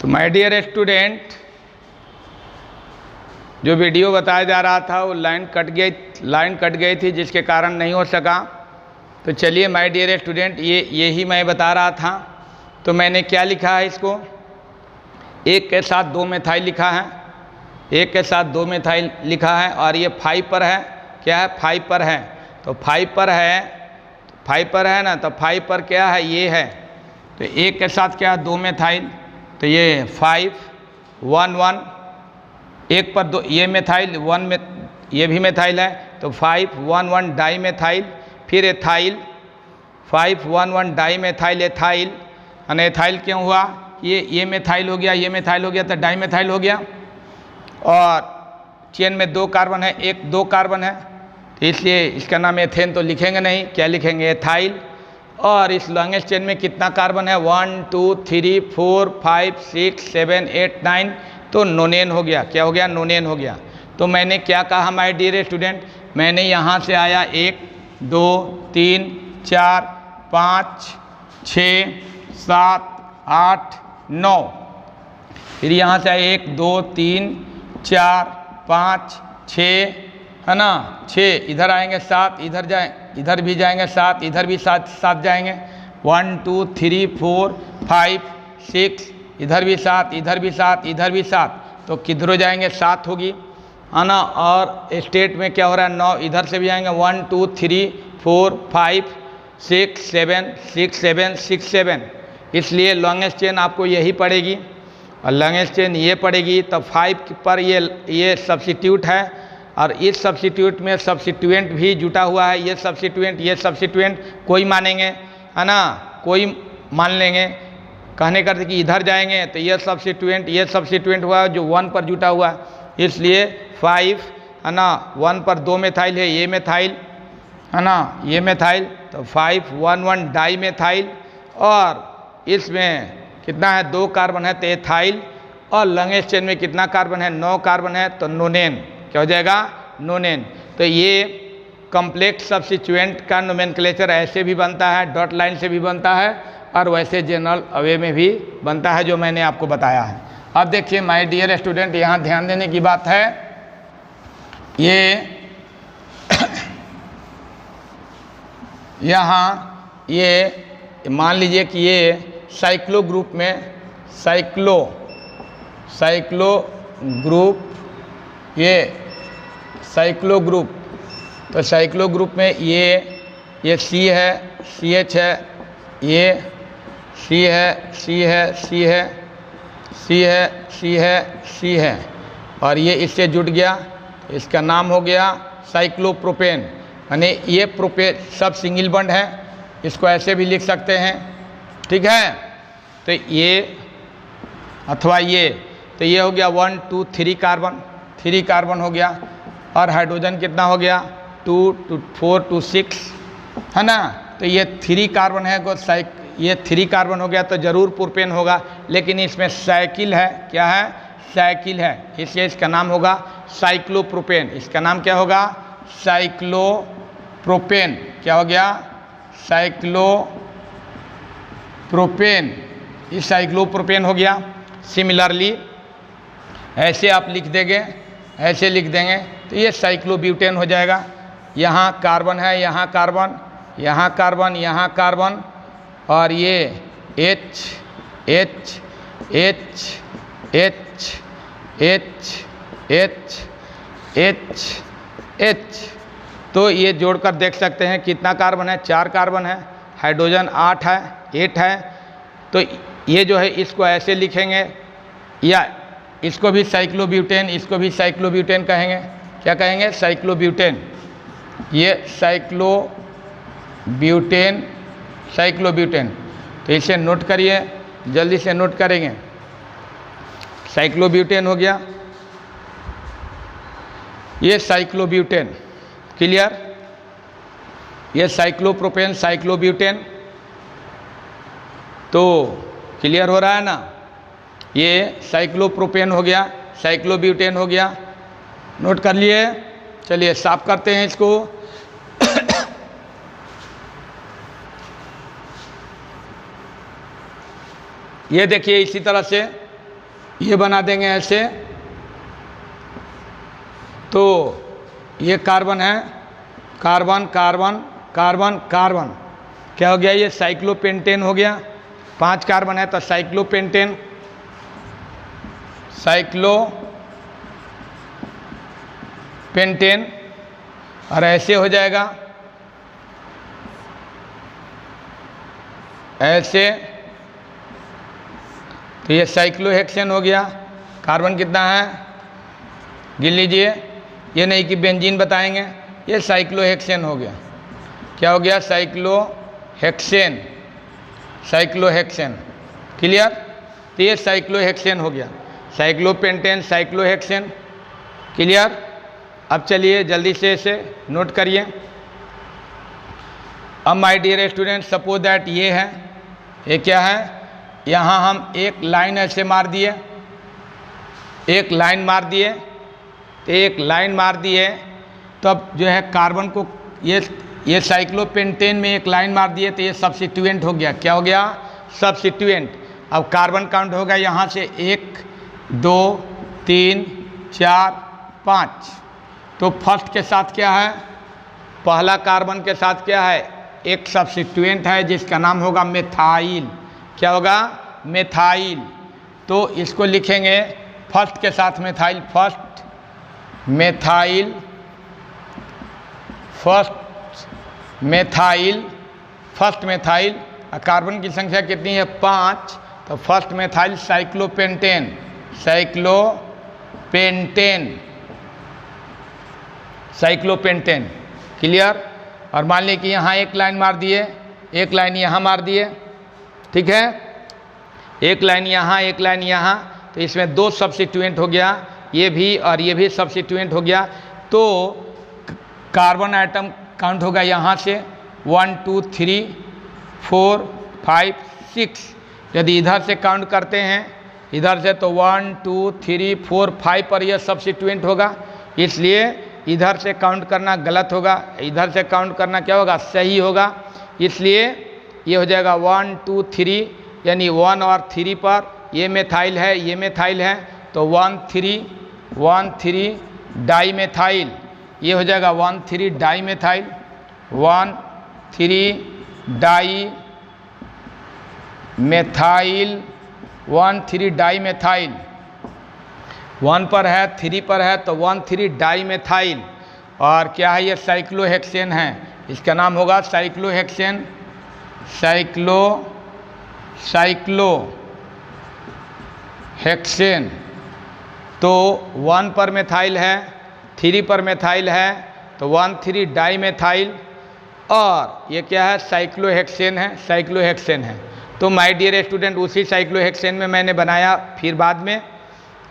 तो my dear student, जो video बताया जा रहा था वो लाइन कट गई थी, जिसके कारण नहीं हो सका। तो चलिए माय डियर स्टूडेंट, यही मैं बता रहा था। तो मैंने क्या लिखा है, इसको एक के साथ 2 मेथाइल लिखा है, एक के साथ 2 मेथाइल लिखा है, और ये 5 पर है। क्या है? 5 पर है। तो 5 पर है, 5 पर है ना, तो 5 पर क्या है? ये है। तो एक के साथ क्या है? 2 मेथाइल। तो ये 5 1 1, एक पर 2, ये मेथाइल 1 में, ये भी मेथाइल है। तो 5 1 1 डाई मेथाइल, फिर एथाइल 5 1 1 डाई मेथाइल एथाइल। और एथाइल क्यों हुआ? ये मेथाइल हो गया, ये मेथाइल हो गया, तो डाई मेथाइल हो गया। और चेन में 2 कार्बन है, 2 कार्बन है, तो इसलिए इसका नाम एथेन तो लिखेंगे नहीं। क्या लिखेंगे? एथाइल। और इस लॉन्गेस्ट चेन में कितना कार्बन है? 1 2 3 4 5 6 7 8 9, तो नोनेन हो गया। क्या हो गया? नोनेन हो गया। तो मैंने क्या कहा माय डियर स्टूडेंट? मैंने यहाँ से आया 1 2 3 4 5 6 7 8 9, फिर यहाँ से 1 2 3 4 5 6, है ना, 6, इधर आएंगे 7, इधर जाए, इधर भी जाएंगे 7, इधर भी 7 जाएंगे। 1 2 3 4 5 6, इधर भी 7, इधर भी 7, इधर भी 7, तो किधरों जाएंगे? 7 होगी, है ना। और स्टेट में क्या हो रहा है? 9, इधर से भी आएंगे 1 2 3 4 5 6 7 6 7 6 7, इसलिए लॉन्गेस्ट चेन आपको यही पड़ेगी और लॉन्गेस्ट चेन ये पड़ेगी। तो 5 पर ये सब्स्टिट्यूट है, और इस सब्स्टिट्यूट में सब्स्टिट्यूएंट भी जुटा हुआ है। ये सब्स्टिट्यूएंट कोई मानेंगे, है ना, कोई मान लेंगे। कहने का कि इधर जाएंगे तो ये सब्स्टिट्यूएंट हुआ जो 1 पर जुटा हुआ है, इसलिए 5, है ना, 1 पर 2 मेथाइल है, ये मेथाइल, है ना, ये मेथाइल। तो 5 1 1 डाई मेथाइल, और इसमें कितना है? 2 कार्बन है, तो एथाइल। और लॉन्गेस्ट चेन में कितना कार्बन है? 9 कार्बन है, तो नोनेन। क्या हो जाएगा? नोनेन। तो ये कॉम्प्लेक्स सब्स्टिट्यूएंट का नोमेनक्लेचर ऐसे भी बनता है, डॉट लाइन से भी बनता है, और वैसे जनरल अवे में भी बनता है, जो मैंने आपको बताया है। अब देखिए माय डियर स्टूडेंट, यहाँ ध्यान देने की बात है, ये यहाँ ये मान लीजिए कि ये साइक्लो ग्रुप में साइक्लो ग्रुप, ये साइक्लो ग्रुप, तो साइक्लो ग्रुप में ये C है, CH है, ये C है, C है, C है, C है, C है, C है, और ये इससे जुड़ गया, इसका नाम हो गया साइक्लोप्रोपेन। यानी ये प्रोपेन सब सिंगल बॉन्ड है, इसको ऐसे भी लिख सकते हैं, ठीक है। तो ये अथवा ये, तो ये हो गया 1 2 3 कार्बन, 3 कार्बन हो गया। और हाइड्रोजन कितना हो गया? 2 2 4 2 6, है ना। तो ये 3 कार्बन है, ये 3 कार्बन हो गया, तो ज़रूर प्रोपेन होगा, लेकिन इसमें साइकिल है। क्या है? साइकिल है, इसलिए इसका नाम होगा साइक्लोप्रोपेन। इसका नाम क्या होगा? साइक्लोप्रोपेन। क्या हो गया? साइक्लोप्रोपेन। ये साइक्लोप्रोपेन हो गया। सिमिलरली ऐसे आप लिख देंगे, ऐसे लिख देंगे, तो ये साइक्लोब्यूटेन हो जाएगा। यहाँ कार्बन है, यहाँ कार्बन, यहाँ कार्बन, यहाँ कार्बन, और ये H H H H H H H H, तो ये जोड़कर देख सकते हैं कितना कार्बन है? 4 कार्बन है, हाइड्रोजन 8 है। तो ये जो है इसको ऐसे लिखेंगे, या इसको भी साइक्लोब्यूटेन, इसको भी साइक्लोब्यूटेन कहेंगे। क्या कहेंगे? साइक्लोब्यूटेन। ये साइक्लोब्यूटेन। तो इसे नोट करिए, जल्दी से नोट करेंगे। साइक्लोब्यूटेन हो गया, ये साइक्लोब्यूटेन। क्लियर? ये साइक्लोप्रोपेन, साइक्लोब्यूटेन, तो क्लियर हो रहा है ना। ये साइक्लोप्रोपेन हो गया, साइक्लोब्यूटेन हो गया, नोट कर लिए। चलिए साफ करते हैं इसको। ये देखिए इसी तरह से ये बना देंगे ऐसे। तो ये कार्बन है, कार्बन कार्बन कार्बन कार्बन, क्या हो गया? ये साइक्लोपेंटेन हो गया। 5 कार्बन है तो साइक्लोपेंटेन, साइक्लोपेंटेन। और ऐसे हो जाएगा, ऐसे। तो ये साइक्लोहेक्सेन हो गया। कार्बन कितना है गिन लीजिए, ये नहीं कि बेंजीन बताएंगे। ये साइक्लोहेक्सेन हो गया। क्या हो गया? Cyclohexane, cyclohexane. क्लियर? तो ये साइक्लोहेक्सेन हो गया, साइक्लोपेंटेन, साइक्लोहेक्सेन। क्लियर? अब चलिए जल्दी से इसे नोट करिए। अब my dear student, suppose that ये है, ये क्या है? यहाँ हम एक लाइन ऐसे मार दिए, एक लाइन मार दिए, तो एक लाइन मार दिए, तो अब जो है कार्बन को ये साइक्लोपेंटेन में एक लाइन मार दिए, तो ये सब्स्टिट्यूएंट हो गया। क्या हो गया? सब्स्टिट्यूएंट। अब कार्बन काउंट होगा यहाँ से 1 2 3 4 5। तो फर्स्ट के साथ क्या है? पहला कार्बन के साथ क्या है? एक सब्स्टिट्यूएंट है जिसका नाम होगा मेथाइल। क्या होगा? मेथाइल। तो इसको लिखेंगे फर्स्ट के साथ methyl, first methyl, first methyl, first methyl. Carbon की संख्या कितनी है? 5। तो first methyl cyclopentane, cyclopentane, cyclopentane. Clear? और मान लीजिए कि यहाँ एक लाइन मार दिए, एक लाइन यहाँ मार दिए, ठीक है? एक लाइन यहाँ, एक लाइन यहाँ, तो इसमें 2 सब्स्टिट्यूएंट हो गया, ये भी और ये भी सब्स्टिट्यूएंट हो गया। तो कार्बन आइटम काउंट होगा यहाँ से 1 2 3 4 5 6। यदि इधर से काउंट करते हैं, इधर से, तो 1 2 3 4 5 पर यह सब्स्टिट्यूएंट होगा, इसलिए इधर से काउंट करना गलत होगा, इधर से काउंट करना क्या होगा? सही होगा। इसलिए ये हो जाएगा 1 2 3, यानी 1 और 3 पर ये मेथाइल है, ये मेथाइल है, तो 1 3 डाई मेथाइल। ये हो जाएगा 1 3 dimethyl, 1 3 dimethyl, 1 3 dimethyl. 1 पर है, 3 पर है, तो 1 3 डाई मेथाइल। और क्या है? ये साइक्लोहेक्सेन है, इसका नाम होगा साइक्लोहेक्सेन, साइक्लोहेक्सेन। तो 1 पर मेथाइल है, 3 पर मेथाइल है, तो 1 3 डाई मेथाइल। और ये क्या है? साइक्लोहेक्सेन है, साइक्लोहेक्सेन है। तो माय डियर स्टूडेंट, उसी साइक्लोहेक्सेन में मैंने बनाया फिर बाद में।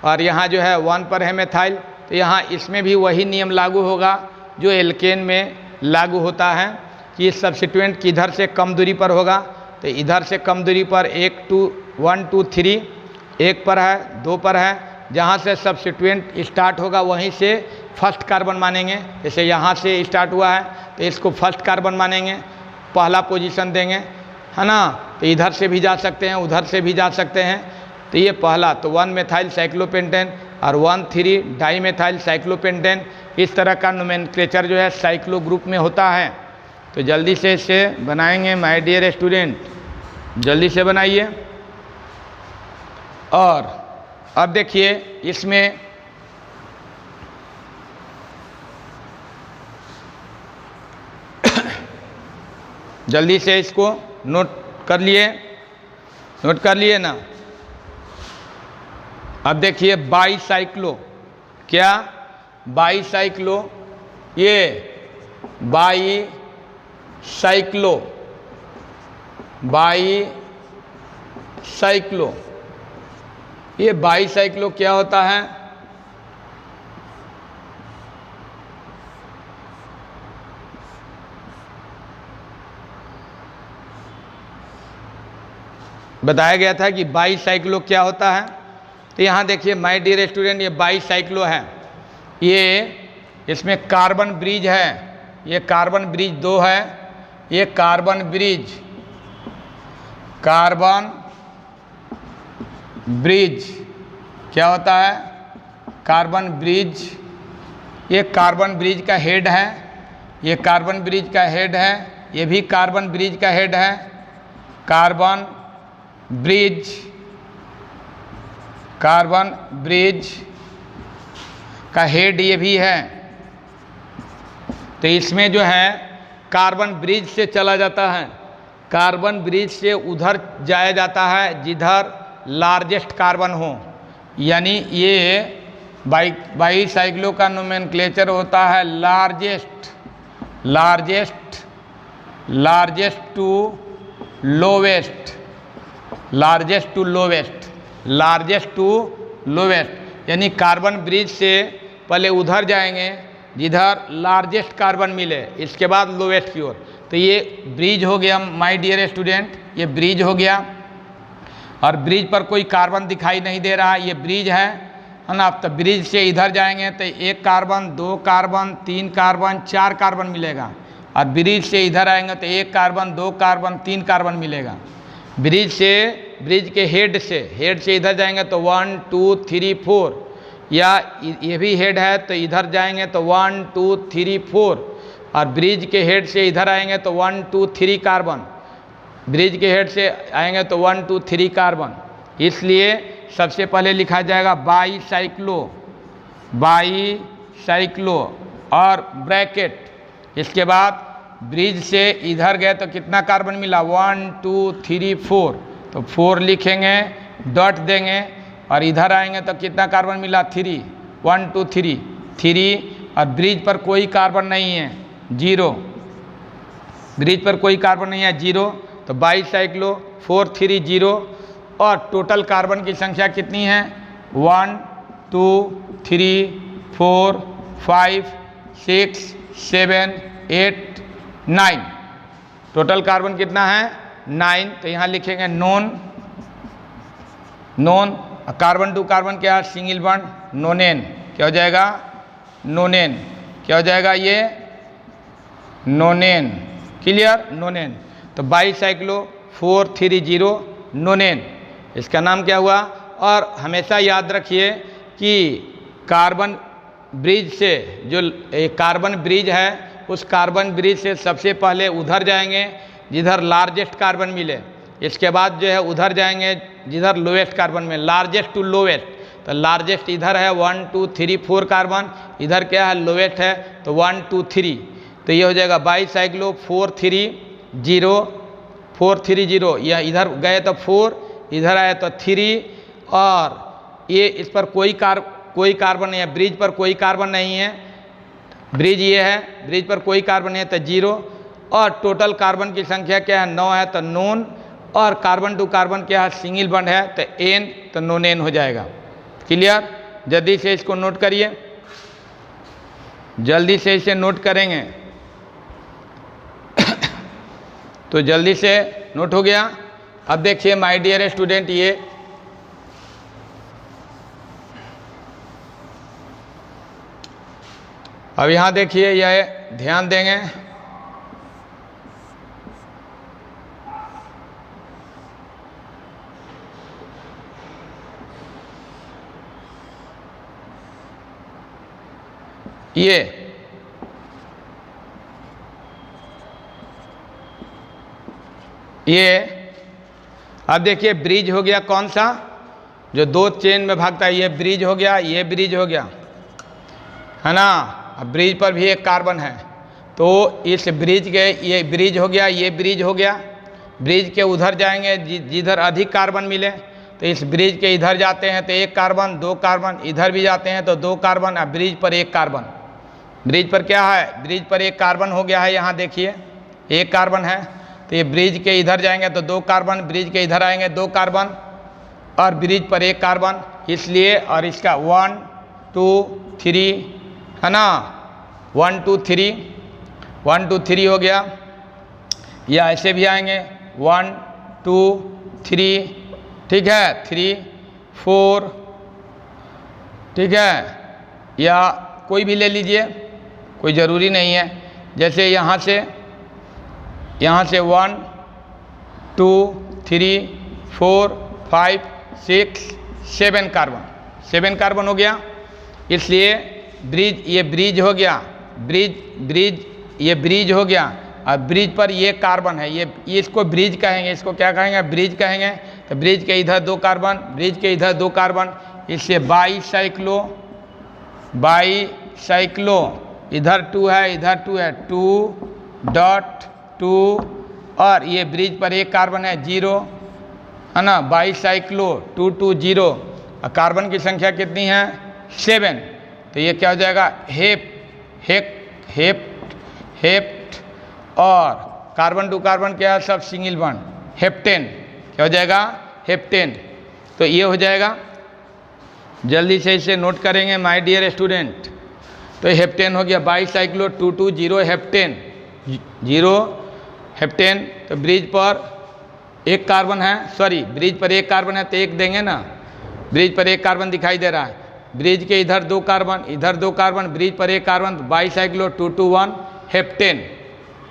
और यहाँ जो है 1 पर है मेथाइल, तो यहाँ इसमें भी वही नियम लागू होगा जो एल्केन में लागू होता है कि सब्स्टिट्यूएंट किधर से कम दूरी पर होगा। तो इधर से कम दूरी पर 1 2 3, 1 पर है, 2 पर है, जहाँ से सब्स्टिट्यूएंट स्टार्ट होगा वहीं से फर्स्ट कार्बन मानेंगे। जैसे यहाँ से स्टार्ट हुआ है तो इसको फर्स्ट कार्बन मानेंगे, पहला पोजीशन देंगे, है ना? तो इधर से भी जा सकते हैं, उधर से भी जा सकते हैं। तो ये पहला, तो 1 मेथाइल साइक्लोपेंटेन और 1 3 डाई मेथाइल साइक्लोपेंटेन। इस तरह का नोमेनक्लेचर जो है साइक्लो ग्रुप में होता है। तो जल्दी से इसे बनाएंगे माय डियर स्टूडेंट, जल्दी से बनाइए। और अब देखिए इसमें जल्दी से इसको नोट कर लिए, नोट कर लिए ना? अब देखिए बाईसाइक्लो, क्या? बाईसाइक्लो, ये बाईसाइक्लो, बाईसाइक्लो, ये बाईसाइक्लो क्या होता है? बताया गया था कि बाईसाइक्लो क्या होता है। तो यहाँ देखिए माय डियर स्टूडेंट, ये बाईसाइक्लो है। ये इसमें कार्बन ब्रिज है, ये कार्बन ब्रिज 2 है, ये कार्बन ब्रिज, कार्बन ब्रिज क्या होता है, कार्बन ब्रिज। ये कार्बन ब्रिज का हेड है, ये कार्बन ब्रिज का हेड है, ये भी कार्बन ब्रिज का हेड है। कार्बन ब्रिज का हेड ये भी है। तो इसमें जो है कार्बन ब्रिज से चला जाता है, कार्बन ब्रिज से उधर जाया जाता है जिधर लार्जेस्ट कार्बन हो। यानी ये बाईसाइक्लो का नोमेनक्लेचर होता है लार्जेस्ट टू लोवेस्ट, यानी कार्बन ब्रिज से पहले उधर जाएंगे जिधर लार्जेस्ट कार्बन मिले, इसके बाद लोवेस्ट की ओर। तो ये ब्रिज हो गया माय डियर स्टूडेंट, ये ब्रिज हो गया। और ब्रिज पर कोई कार्बन दिखाई नहीं दे रहा, ये ब्रिज है ना। तो ब्रिज से इधर जाएंगे तो 1 कार्बन 2 कार्बन 3 कार्बन 4 कार्बन मिलेगा। और ब्रिज से इधर आएंगे तो 1 कार्बन 2 कार्बन 3 कार्बन मिलेगा। ब्रिज के हेड से इधर जाएंगे तो 1 2 3 4, या ये भी हेड है तो इधर जाएंगे तो 1 2 3 4। और ब्रिज के हेड से इधर आएंगे तो 1 2 3 कार्बन, ब्रिज के हेड से आएंगे तो 1 2 3 कार्बन। इसलिए सबसे पहले लिखा जाएगा बाईसाइक्लो और ब्रैकेट। इसके बाद ब्रिज से इधर गए तो कितना कार्बन मिला, 1 2 3 4, तो 4 लिखेंगे, डॉट देंगे। और इधर आएंगे तो कितना कार्बन मिला, 3, 1 2 3। और ब्रिज पर कोई कार्बन नहीं है, 0, ब्रिज पर कोई कार्बन नहीं है, 0। तो बाईसाइक्लो 4 3 0। और टोटल कार्बन की संख्या कितनी है, 1 2 3 4 5 6 7 8 9। टोटल कार्बन कितना है, 9। तो यहाँ लिखेंगे नॉन। कार्बन टू कार्बन क्या है, सिंगल बॉन्ड, नोनेन। क्या हो जाएगा, नोनेन। क्या हो जाएगा ये, नोनेन। क्लियर, नोनेन। तो बाईसाइक्लो 4 3 0 नोनेन, इसका नाम क्या हुआ। और हमेशा याद रखिए कि कार्बन ब्रिज से, जो कार्बन ब्रिज है, उस कार्बन ब्रिज से सबसे पहले उधर जाएंगे जिधर लार्जेस्ट कार्बन मिले। इसके बाद जो है उधर जाएंगे जिधर लोवेस्ट कार्बन में, लार्जेस्ट टू लोवेस्ट। तो लार्जेस्ट इधर है 1 2 3 4 कार्बन, इधर क्या है, लोवेस्ट है, तो 1 2 3। तो ये हो जाएगा बाईसाइक्लो 4 3 0। यह इधर गए तो 4, इधर आए तो 3। और ये इस पर कोई कार्बन नहीं है, ब्रिज पर कोई कार्बन नहीं है, ब्रिज ये है, ब्रिज पर कोई कार्बन नहीं है तो 0। और टोटल कार्बन की संख्या क्या है, 9 है, तो नोन। और कार्बन टू कार्बन क्या है, सिंगल बॉन्ड है, तो एन, तो नोनेन हो जाएगा। क्लियर, जल्दी से इसको नोट करिए, जल्दी से इसे नोट करेंगे तो जल्दी से नोट हो गया। अब देखिए माय डियर स्टूडेंट, ये अब यहाँ देखिए, यह ध्यान देंगे, ये अब देखिए ब्रिज हो गया कौन सा, जो 2 चेन में भागता है, ये ब्रिज हो गया, ये ब्रिज हो गया, है ना। अब ब्रिज पर भी एक कार्बन है, तो इस ब्रिज के, ये ब्रिज हो गया, ये ब्रिज हो गया। ब्रिज के उधर जाएंगे जिधर अधिक कार्बन मिले, तो इस ब्रिज के इधर जाते हैं तो 1 कार्बन 2 कार्बन, इधर भी जाते हैं तो 2 कार्बन। अब ब्रिज पर 1 कार्बन, ब्रिज पर क्या है, ब्रिज पर 1 कार्बन हो गया है, यहाँ देखिए 1 कार्बन है। तो ये ब्रिज के इधर जाएंगे तो 2 कार्बन, ब्रिज के इधर आएंगे 2 कार्बन, और ब्रिज पर 1 कार्बन, इसलिए। और इसका 1 2 3 है ना, 1 2 3 हो गया। या ऐसे भी आएंगे 1 2 3, ठीक है, 3 4, ठीक है। या कोई भी ले लीजिए, कोई ज़रूरी नहीं है। जैसे यहाँ से 1 2 3 4 5 6 7 कार्बन, 7 कार्बन हो गया। इसलिए ब्रिज, ये ब्रिज हो गया, ब्रिज ये ब्रिज हो गया, और ब्रिज पर ये कार्बन है, ये इसको ब्रिज कहेंगे, इसको क्या कहेंगे? ब्रिज कहेंगे। तो ब्रिज के इधर 2 कार्बन, ब्रिज के इधर 2 कार्बन, इससे बाईसाइक्लो, इधर 2 है, इधर 2 है, 2.2, और ये ब्रिज पर 1 कार्बन है, 0 है ना, बाईसाइक्लो 220, और कार्बन की संख्या कितनी है? 7। तो ये क्या हो जाएगा? हेप्ट, और कार्बन टू कार्बन क्या है? सब सिंगल बॉन्ड, हेप्टेन। क्या हो जाएगा? हेप्टेन। तो ये हो जाएगा, जल्दी से इसे नोट करेंगे माय डियर स्टूडेंट। तो हेप्टेन हो गया, बाईसाइक्लो 220 हेप्टेन, 0 हेप्टेन। तो ब्रिज पर 1 कार्बन है, सॉरी ब्रिज पर 1 कार्बन है तो 1 देंगे ना, ब्रिज पर 1 कार्बन दिखाई दे रहा है, ब्रिज के इधर 2 कार्बन, इधर 2 कार्बन, ब्रिज पर 1 कार्बन, बाईसाइक्लो 221 हेप्टेन।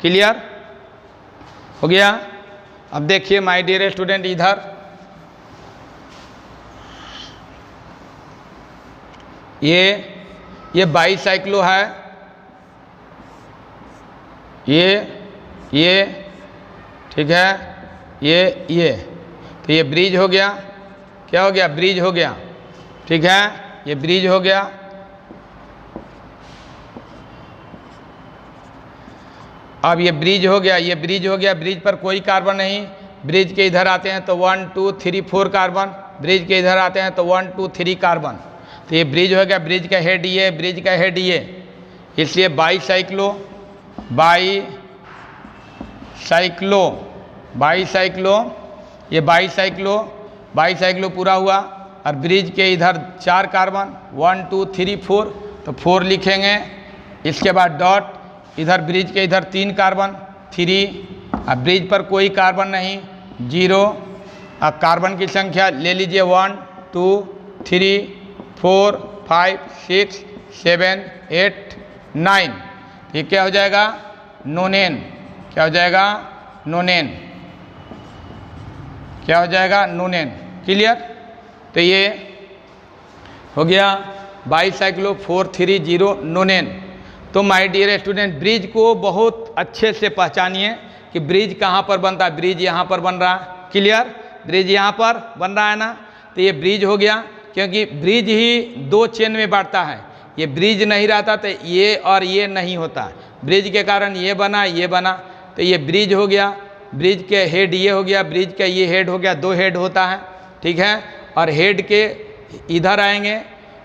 क्लियर हो गया? अब देखिए माय डियर स्टूडेंट, इधर ये बाईसाइक्लो है, ये ठीक है, ये तो ये ब्रिज हो गया। क्या हो गया? ब्रिज हो गया। ठीक है, ये ब्रिज हो गया। अब ये ब्रिज हो गया, ये ब्रिज हो गया, ब्रिज पर कोई कार्बन नहीं, ब्रिज के इधर आते हैं तो 1 2 3 4 कार्बन, ब्रिज के इधर आते हैं तो 1 2 3 कार्बन। तो ये ब्रिज हो गया, ब्रिज का हेड ये, ब्रिज का हेड ये, इसलिए बाईसाइक्लो ये बाईसाइक्लो पूरा हुआ, और ब्रिज के इधर 4 कार्बन, 1 2 3 4, तो 4 लिखेंगे। इसके बाद डॉट, इधर ब्रिज के इधर 3 कार्बन, 3, और ब्रिज पर कोई कार्बन नहीं, 0। अब कार्बन की संख्या ले लीजिए, 1 2 3 4 5 6 7 8 9। ये क्या हो जाएगा? नोनेन। क्या हो जाएगा? नोनेन। क्या हो जाएगा? नोनेन। क्लियर? तो ये हो गया बाईसाइक्लो 430 नोनेन। तो माय डियर स्टूडेंट, ब्रिज को बहुत अच्छे से पहचानिए कि ब्रिज कहाँ पर बनता है। ब्रिज यहाँ पर बन रहा है। क्लियर? ब्रिज यहाँ पर बन रहा है ना, तो ये ब्रिज हो गया, क्योंकि ब्रिज ही 2 चेन में बांटता है। ये ब्रिज नहीं रहता तो ये और ये नहीं होता, ब्रिज के कारण ये बना, ये बना, तो ये ब्रिज हो गया। ब्रिज के हेड ये हो गया, ब्रिज का ये हेड हो गया, 2 हेड होता है। ठीक है, और हेड के इधर आएंगे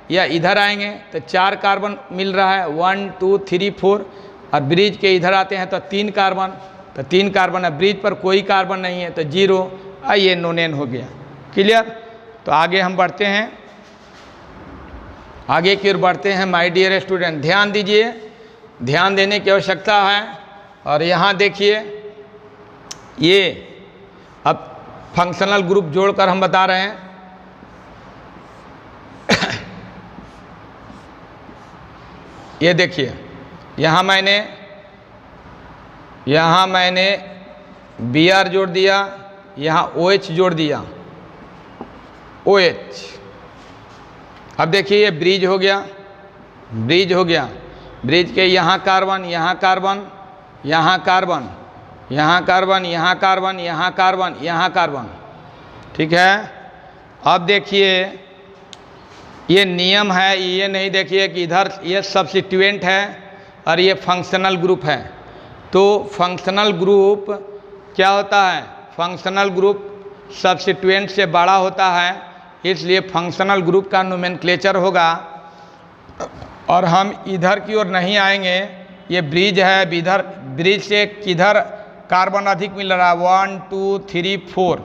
या इधर आएंगे तो 4 कार्बन मिल रहा है, 1 2 3 4, और ब्रिज के इधर आते हैं तो 3 कार्बन, तो 3 कार्बन है, ब्रिज पर कोई कार्बन नहीं है तो 0, ये नोनेन हो गया। क्लियर? तो आगे हम बढ़ते हैं, आगे की ओर बढ़ते हैं माय डियर स्टूडेंट। ध्यान दीजिए, ध्यान देने की आवश्यकता है। और यहाँ देखिए, ये अब फंक्शनल ग्रुप जोड़कर हम बता रहे हैं। ये देखिए, यहाँ मैंने Br जोड़ दिया, यहाँ OH जोड़ दिया, OH। अब देखिए ये ब्रिज हो गया, ब्रिज हो गया, ब्रिज के यहाँ कार्बन, यहाँ कार्बन, यहाँ कार्बन, यहाँ कार्बन, यहाँ कार्बन, यहाँ कार्बन, यहाँ कार्बन। ठीक है, अब देखिए ये नियम है, ये नहीं देखिए कि इधर ये सब्स्टिट्यूएंट है और ये फंक्शनल ग्रुप है। तो फंक्शनल ग्रुप क्या होता है? फंक्शनल ग्रुप सब्स्टिट्यूएंट से बड़ा होता है, इसलिए फंक्शनल ग्रुप का नोमेनक्लेचर होगा। और हम इधर की ओर नहीं आएंगे, ये ब्रिज है, इधर ब्रिज से किधर कार्बन अधिक मिल रहा है? 1 2 3 4,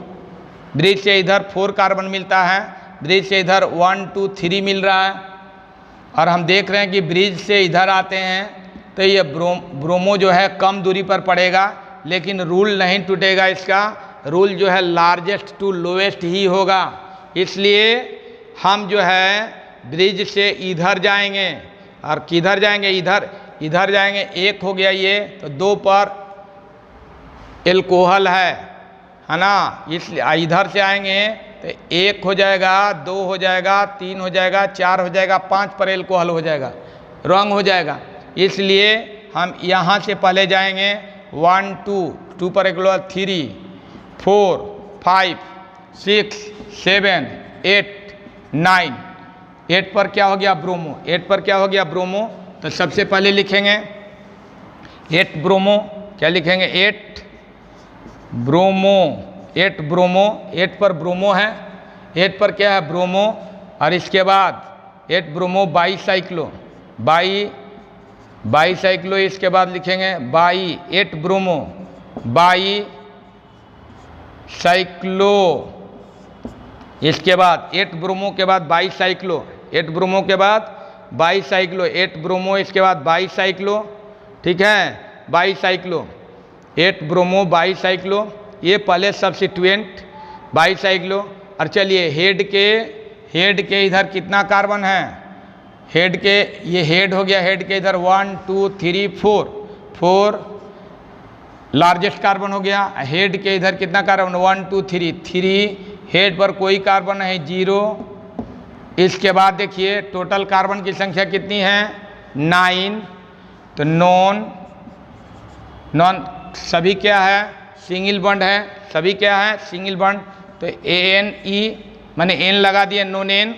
ब्रिज से इधर 4 कार्बन मिलता है, ब्रिज से इधर 1 2 3 मिल रहा है। और हम देख रहे हैं कि ब्रिज से इधर आते हैं तो ये ब्रोमो जो है कम दूरी पर पड़ेगा, लेकिन रूल नहीं टूटेगा इसका, रूल जो है लार्जेस्ट टू लोएस्ट ही होगा। इसलिए हम जो है ब्रिज से इधर जाएंगे, और किधर जाएंगे? इधर जाएंगे। 1 हो गया ये, तो 2 पर एल्कोहल है ना, इसलिए इधर से आएंगे तो 1 हो जाएगा, 2 हो जाएगा, 3 हो जाएगा, 4 हो जाएगा, 5 पर एल्कोहल हो जाएगा, रॉन्ग हो जाएगा। इसलिए हम यहाँ से पहले जाएंगे 1 2 पर एल्कोहल 3 4 5 6 7 8 9। 8 पर क्या हो गया? ब्रोमो। 8 पर क्या हो गया? ब्रोमो। तो सबसे पहले लिखेंगे 8 ब्रोमो। क्या लिखेंगे? 8 ब्रोमो। 8 ब्रोमो। 8 पर ब्रोमो है, 8 पर क्या है? ब्रोमो। और इसके बाद 8 ब्रोमो बाईसाइक्लो, बाईसाइक्लो। इसके बाद लिखेंगे 8 ब्रोमो बाईसाइक्लो। इसके बाद 8 ब्रोमो के बाद बाईसाइक्लो, 8 ब्रोमो के बाद बाईसाइक्लो, 8 ब्रोमो इसके बाद बाईसाइक्लो। ठीक है, बाईसाइक्लो, 8 ब्रोमो बाईसाइक्लो। ये पहले सब्स्टिट्यूएंट बाईसाइक्लो। और चलिए हेड के इधर कितना कार्बन है? हेड के, ये हेड हो गया, हेड के इधर 1 2 3 4 लार्जेस्ट कार्बन हो गया। हेड के इधर कितना कार्बन? 1 2 3 हेड पर कोई कार्बन नहीं, 0। इसके बाद देखिए टोटल कार्बन की संख्या कितनी है? 9। तो नॉन सभी क्या है? सिंगल बॉन्ड है, सभी क्या है? Single bond. तो ANE मैंने N लगा दिया, नॉन N।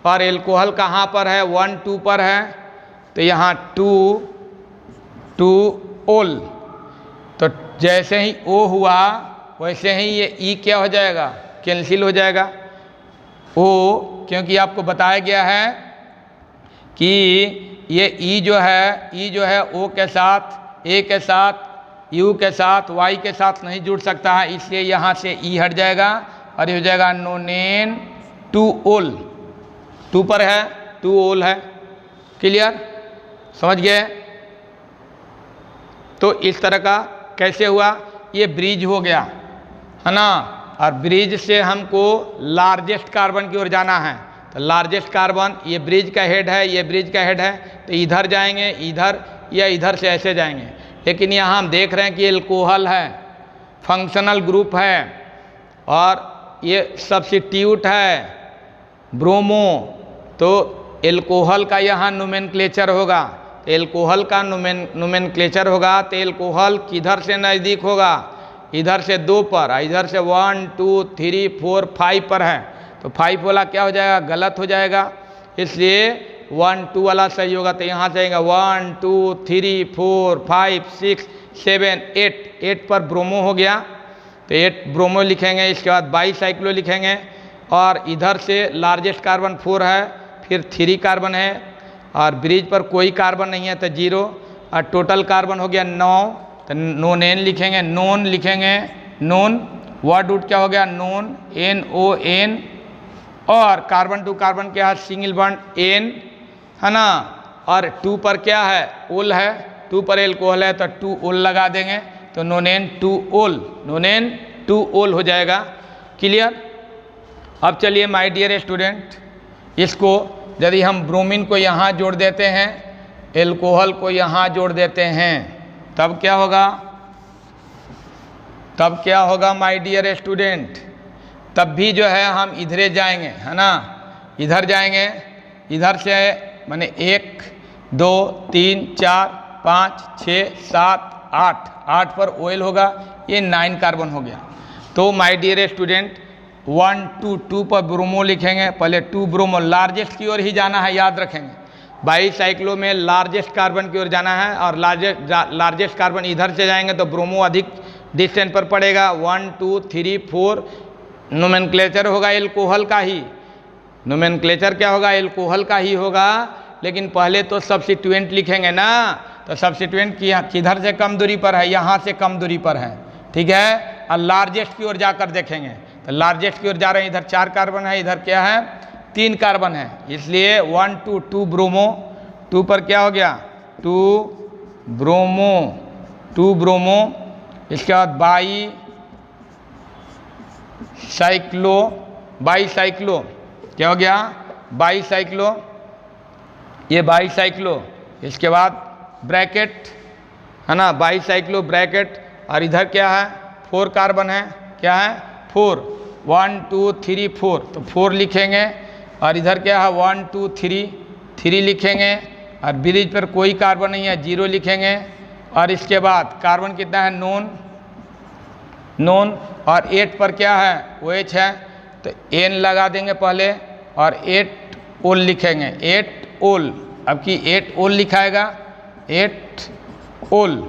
और एल्कोहल कहाँ पर है? 1 2 पर है, तो यहाँ 2 ओल। तो जैसे ही O हुआ वैसे ही ये E क्या हो जाएगा? कैंसिल हो जाएगा। O, क्योंकि आपको बताया गया है कि ये E जो है O के साथ, A के साथ, U के साथ, Y के साथ नहीं जुड़ सकता है, इसलिए यहाँ से E हट जाएगा और ये हो जाएगा नोनेन 2 ओल। 2 पर है, 2 ओल है। क्लियर? समझ गए? तो इस तरह का कैसे हुआ? ये ब्रिज हो गया है ना, और ब्रिज से हमको लार्जेस्ट कार्बन की ओर जाना है। तो लार्जेस्ट कार्बन, ये ब्रिज का हेड है, ये ब्रिज का हेड है, तो इधर जाएंगे, इधर या इधर से ऐसे जाएंगे। लेकिन यहाँ हम देख रहे हैं कि एल्कोहल है, फंक्शनल ग्रुप है, और ये सब्स्टिट्यूट है ब्रोमो। तो एल्कोहल का यहाँ नोमेनक्लेचर होगा, एल्कोहल का नोमेनक्लेचर होगा। तो एल्कोहल किधर से नज़दीक होगा? इधर से 2 पर, इधर से 1 2 3 4 5 पर है। तो 5 वाला क्या हो जाएगा? गलत हो जाएगा, इसलिए 1 2 वाला सही होगा। तो यहाँ से आएगा 1 2 3 4 5 6 7 8 पर ब्रोमो हो गया, तो 8 ब्रोमो लिखेंगे। इसके बाद बाईसाइक्लो लिखेंगे, और इधर से लार्जेस्ट कार्बन 4 है, फिर 3 कार्बन है, और ब्रिज पर कोई कार्बन नहीं है तो 0, और टोटल कार्बन हो गया 9। तो नोन N लिखेंगे, नोन लिखेंगे, नोन वर्ड रूट क्या हो गया? Known NON। और कार्बन टू कार्बन क्या है? सिंगल बॉन्ड N है ना। और 2 पर क्या है? ओल है, 2 पर एल्कोहल है, तो 2 ओल लगा देंगे, तो नोन N 2 ओल, नोन N 2 ओल हो जाएगा। क्लियर? अब चलिए माय डियर स्टूडेंट, इसको यदि हम ब्रोमीन को यहाँ जोड़ देते हैं, एल्कोहल को यहाँ जोड़ देते हैं, तब क्या होगा? तब क्या होगा माय डियर स्टूडेंट? तब भी जो है हम इधरे जाएंगे, है ना, इधर जाएंगे, इधर से माने 1 2 3 4 5 6 7 8 पर ऑयल होगा, ये 9 कार्बन हो गया। तो माय डियर स्टूडेंट 1 2 पर ब्रोमो लिखेंगे, पहले 2 ब्रोमो, लार्जेस्ट की ओर ही जाना है, याद रखेंगे। बाईसाइक्लो में लार्जेस्ट कार्बन की ओर जाना है, और लार्जेस्ट कार्बन इधर से जाएंगे तो ब्रोमो अधिक डिस्टेंस पर पड़ेगा। 1 2 3 4 नोमेनक्लेचर होगा एल्कोहल का ही, नोमेनक्लेचर क्या होगा? एल्कोहल का ही होगा। लेकिन पहले तो सब्स्टिट्यूएंट लिखेंगे ना, तो सब्स्टिट्यूएंट किधर से कम दूरी पर है? यहाँ से कम दूरी पर है, ठीक है। और लार्जेस्ट की ओर जाकर देखेंगे, तो लार्जेस्ट की ओर जा रहे हैं, इधर 4 कार्बन है, इधर क्या है? 3 कार्बन है, इसलिए 1 2 ब्रोमो। 2 पर क्या हो गया? 2 ब्रोमो। इसके बाद बाईसाइक्लो क्या हो गया? बाईसाइक्लो, ये बाईसाइक्लो। इसके बाद ब्रैकेट है ना, बाईसाइक्लो ब्रैकेट, और इधर क्या है? 4 कार्बन है, क्या है? 4। 1 2 3 4, तो 4 लिखेंगे। और इधर क्या है 1 2 3 लिखेंगे। और ब्रिज पर कोई कार्बन नहीं है, 0 लिखेंगे। और इसके बाद कार्बन कितना है नोन। और 8 पर क्या है OH है, तो N लगा देंगे पहले और 8 ओल लिखेंगे, 8 ओल। अब की 8 ओल लिखाएगा, 8 ओल।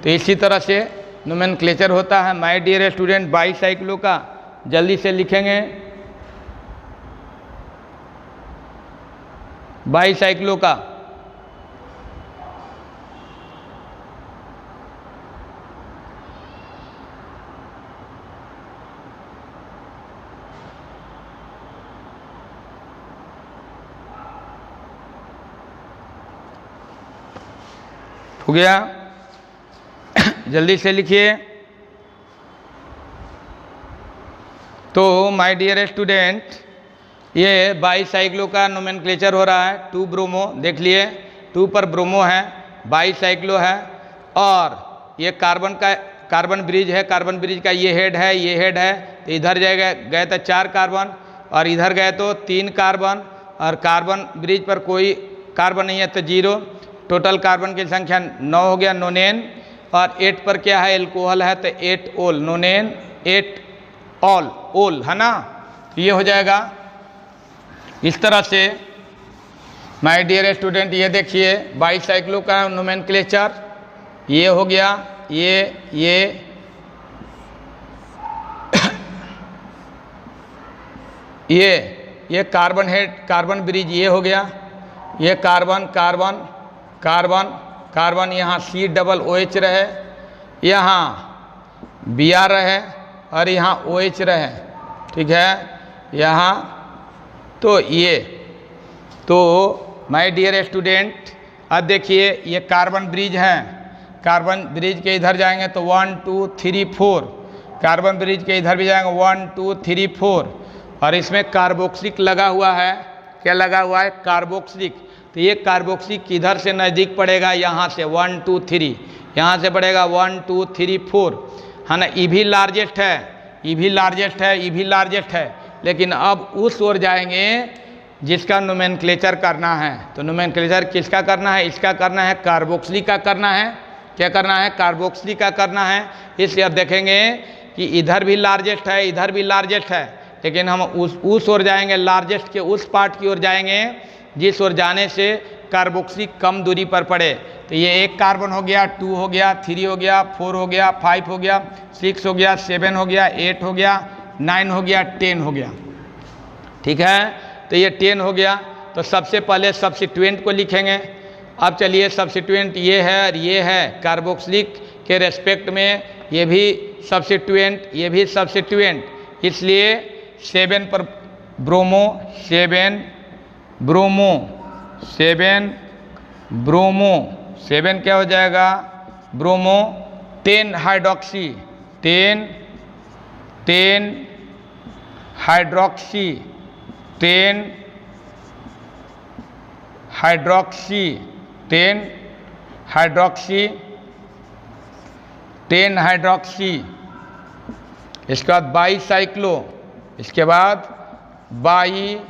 तो इसी तरह से नोमेनक्लेचर होता है माय डियर स्टूडेंट बाईसाइक्लो का। जल्दी से लिखेंगे बाईसाइक्लो का। हो गया, जल्दी से लिखिए। तो माय डियर स्टूडेंट, ये बाईसाइक्लो का नोमेनक्लेचर हो रहा है। 2 ब्रोमो देख लिए, 2 पर ब्रोमो है, बाईसाइक्लो है। और ये कार्बन ब्रिज है, कार्बन ब्रिज का ये हेड है, तो इधर गए तो 4 कार्बन और इधर गए तो 3 कार्बन। और कार्बन ब्रिज पर कोई कार्बन नहीं है तो 0। टोटल कार्बन की संख्या 9 हो गया, नोनेन। और 8 पर क्या है एल्कोहल है, तो 8 ओल, नोनेन 8 ओल है ना। तो ये हो जाएगा इस तरह से। माय डियर स्टूडेंट, ये देखिए बाईसाइक्लो का नोमेनक्लेचर ये हो गया। ये कार्बन हेड, कार्बन ब्रिज ये हो गया। ये कार्बन यहाँ COOH रहे, यहाँ Br रहे और यहाँ OH रहे, ठीक है यहाँ। तो माय डियर स्टूडेंट, अब देखिए ये कार्बन ब्रिज है। कार्बन ब्रिज के इधर जाएंगे तो 1 2 3 4, कार्बन ब्रिज के इधर भी जाएंगे 1 2 3 4। और इसमें कार्बोक्सिलिक लगा हुआ है। क्या लगा हुआ है? कार्बोक्सिलिक। तो ये कार्बोक्सिलिक किधर से नज़दीक पड़ेगा? यहाँ से 1 2 3, यहाँ से पड़ेगा 1 2 3 4, है ना। ई भी लार्जेस्ट है, लेकिन अब उस ओर जाएंगे जिसका नोमेनक्लेचर करना है। तो नोमेनक्लेचर किसका करना है? इसका करना है, कार्बोक्सिलिक का करना है। क्या करना है? कार्बोक्सिलिक का करना है। इसलिए अब देखेंगे कि इधर भी लार्जेस्ट है, इधर भी लार्जेस्ट है, लेकिन हम उस ओर जाएंगे, लार्जेस्ट के उस पार्ट की ओर जाएंगे जिस ओर जाने से कार्बोक्सिलिक कम दूरी पर पड़े। तो ये 1 कार्बन हो गया, 2 हो गया, 3 हो गया, 4 हो गया, 5 हो गया, 6 हो गया, 7 हो गया, 8 हो गया, 9 हो गया, 10 हो गया, ठीक है। तो ये 10 हो गया। तो सबसे पहले सब्स्टिट्यूएंट को लिखेंगे। अब चलिए सब्स्टिट्यूएंट ये है और ये है, कार्बोक्सिलिक के रेस्पेक्ट में ये भी सब्स्टिट्यूएंट, ये भी सब्स्टिट्यूएंट। इसलिए 7 पर ब्रोमो, 7 क्या हो जाएगा? Bromo. 10 hydroxy, 10 hydroxy, 10 hydroxy, 10 hydroxy, 10 hydroxy. इसके बाद बाईसाइक्लो, इसके बाद बाईसाइक्लो।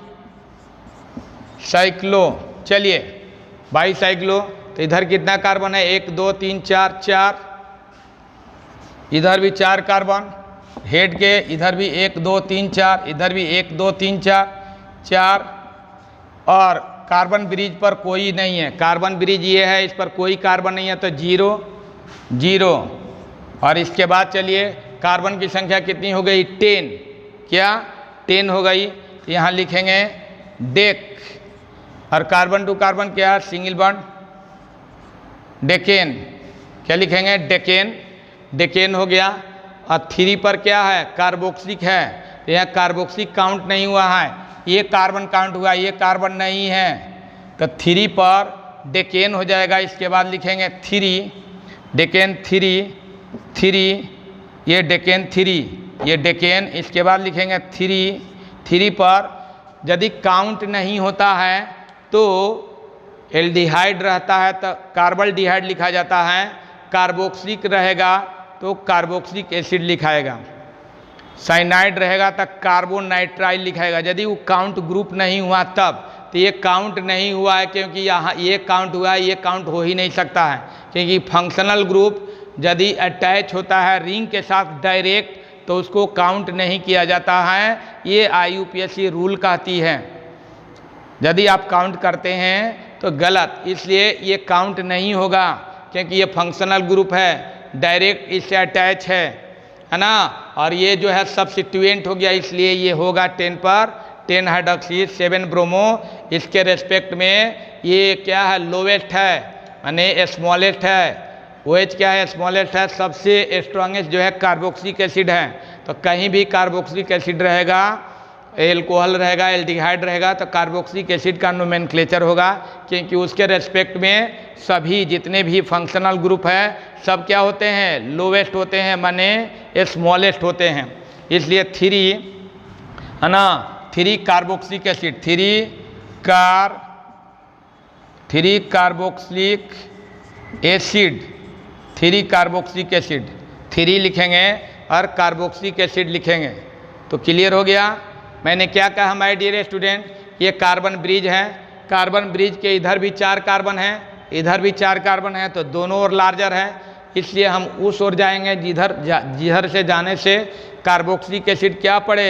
चलिए बाईसाइक्लो, तो इधर कितना कार्बन है? 1 2 3 4, 4। इधर भी 4 कार्बन हेड के, इधर भी 1 2 3 4, इधर भी 1 2 3 4, 4। और कार्बन ब्रिज पर कोई नहीं है, कार्बन ब्रिज ये है, इस पर कोई कार्बन नहीं है तो 0। और इसके बाद चलिए कार्बन की संख्या कितनी हो गई? 10। क्या 10 हो गई? यहाँ लिखेंगे डेक। और कार्बन टू कार्बन क्या है? Single bond, decane. क्या लिखेंगे? डेकेन हो गया। और 3 पर क्या है? कार्बोक्सिलिक है, तो यहाँ कार्बोक्सिलिक काउंट नहीं हुआ है, ये कार्बन काउंट हुआ, ये कार्बन नहीं है। तो 3 पर डेकेन हो जाएगा। इसके बाद लिखेंगे 3, डेकेन 3, ये डेकेन 3, ये डेकेन। इसके बाद लिखेंगे 3 पर यदि काउंट नहीं होता है तो एल्डिहाइड रहता है तो कार्बल्डिहाइड लिखा जाता है, कार्बोक्सिलिक रहेगा तो कार्बोक्सिलिक एसिड लिखाएगा। साइनाइड रहेगा तो कार्बन नाइट्राइल लिखाएगा। यदि वो काउंट ग्रुप नहीं हुआ तब, तो ये काउंट नहीं हुआ है क्योंकि यहाँ ये काउंट हुआ है, ये काउंट हो ही नहीं सकता है, क्योंकि फंक्शनल ग्रुप यदि अटैच होता है रिंग के साथ डायरेक्ट तो उसको काउंट नहीं किया जाता है। ये IUPAC रूल कहती है। यदि आप काउंट करते हैं तो गलत, इसलिए ये काउंट नहीं होगा क्योंकि ये फंक्शनल ग्रुप है, डायरेक्ट इससे अटैच है ना। और ये जो है सब्स्टिट्यूएंट हो गया, इसलिए ये होगा 10 पर 10 हाइड्रोक्सी 7 ब्रोमो। इसके रेस्पेक्ट में ये क्या है, लोवेस्ट है यानी स्मॉलेस्ट है। OH क्या है, स्मॉलेस्ट है। सबसे स्ट्रॉन्गेस्ट जो है कार्बोक्सिलिक एसिड है। तो कहीं भी कार्बोक्सिलिक एसिड रहेगा, एल्कोहल रहेगा, एल्डिहाइड रहेगा, तो कार्बोक्सिलिक एसिड का नोमेनक्लेचर होगा, क्योंकि उसके रेस्पेक्ट में सभी जितने भी फंक्शनल ग्रुप है सब क्या होते हैं, लोवेस्ट होते हैं, माने स्मॉलेस्ट होते हैं। इसलिए 3 है ना, 3 carboxylic acid, 3 carboxylic acid, 3 carboxylic acid 3 लिखेंगे और कार्बोक्सिलिक एसिड लिखेंगे। तो क्लियर हो गया। मैंने क्या कहा माय डियर स्टूडेंट, ये कार्बन ब्रिज है। कार्बन ब्रिज के इधर भी 4 कार्बन है, इधर भी 4 कार्बन है, तो दोनों ओर लार्जर है, इसलिए हम उस ओर जाएंगे जिधर से जाने से कार्बोक्सिलिक एसिड क्या पड़े,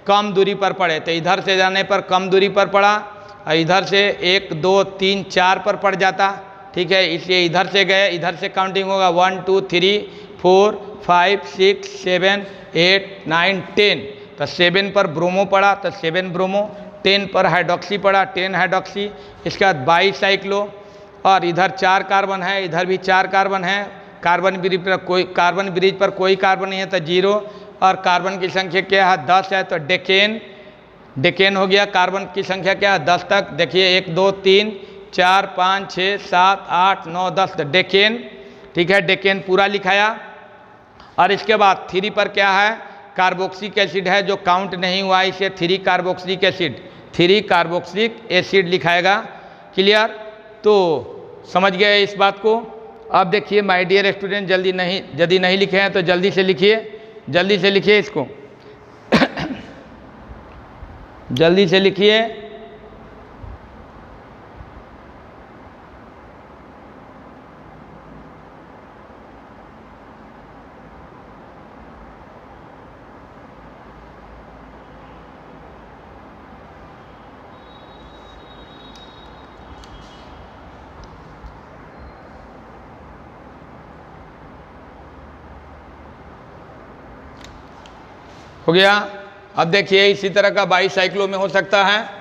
कम दूरी पर पड़े। तो इधर से जाने पर कम दूरी पर पड़ा और इधर से 1 2 3 4 पर पड़ जाता, ठीक है। इसलिए इधर से गए, इधर से काउंटिंग होगा 1 2 3 4 5 6 7 8 9 10। तो 7 पर ब्रोमो पड़ा तो 7 ब्रोमो, 10 पर हाइड्रोक्सी पड़ा 10 हाइड्रोक्सी। इसके बाद 22 साइक्लो, और इधर 4 कार्बन है, इधर भी 4 कार्बन है। कार्बन ब्रिज पर कोई कार्बन नहीं है तो 0, और कार्बन की संख्या क्या है, 10 है, तो डेकेन हो गया। कार्बन की संख्या क्या है, 10 तक। देखिए 1 2 3 4 5 6 7 8 9 10, तो डेकेन, ठीक है, डेकेन पूरा लिखाया। और इसके बाद 3 पर क्या है, कार्बोक्सिलिक एसिड है जो काउंट नहीं हुआ, इसे 3 कार्बोक्सिलिक एसिड लिखाएगा। क्लियर, तो समझ गए इस बात को। अब देखिए माय डियर स्टूडेंट, यदि नहीं लिखे हैं तो जल्दी से लिखिए इसको जल्दी से लिखिए। हो गया। अब देखिए इसी तरह का 22 साइक्लो में हो सकता है।